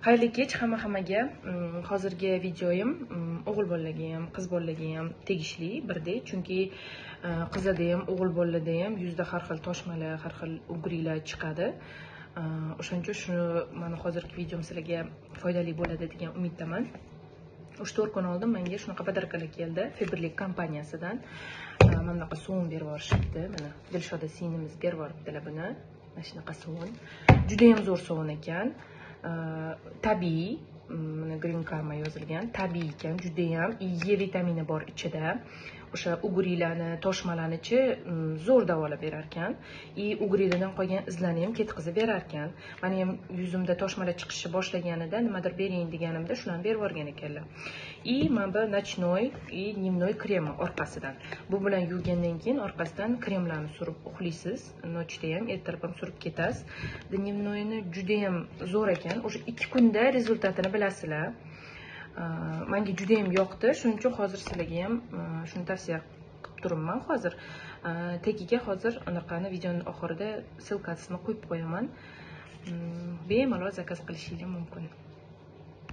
Xayrli kech hammaga. Hozirgi videoyim o'g'il bolalarga ham, qiz bolalarga ham tegishli birdek, chunki qizlarda ham, o'g'il bolalarda ham yuzda har xil toshmalar, har xil ugrilar chiqadi. O'shaning uchun shuni mana hozirgi videom sizlarga foydali bo'ladi degan umiddaman. 3-4 kun oldin menga shunaqa podarkalar keldi Faberlic kompaniyasidan. Mana bunaqa sovun berib yuborishibdi. Mana Dilshoda singlimiz berib yuboribdilar buni. Mana shunaqa sovun. Juda ham zo'r sovun ekan. Tabiiy, mana Green Karma yozilgan, tabiiy ekan, juda ham E vitamini bor ichida. O'sha ugrilarni, toshmalarni-chi zo'r davolab berar ekan. Ugrilardan qolgan izlarni ham ketkizib berar ekan. Meni ham yuzimda toshmalar chiqishni boshlaganida nimadir bering deganimda shularni berib yuborgan ekanlar. Mana bu nочной и дневной kremi orqasidan. Bu bilan yuvgandan keyin orqasidan kremlarni surib uxlaysiz. Nochda ham, ertalab ham surib ketasiz. Dnevnoyni juda ham zo'r ekan. O'sha 2 kunda rezultatini bilasizlar. Menga juda ham yoqdi. Shuning uchun hozir sizlarga ham shuni tavsiya qilib turibman hozir. Tagiga hozir anaqani videoning oxirida ssilkasini qo'yib qo'yaman. Bemalol zakaz qilishingiz mumkin.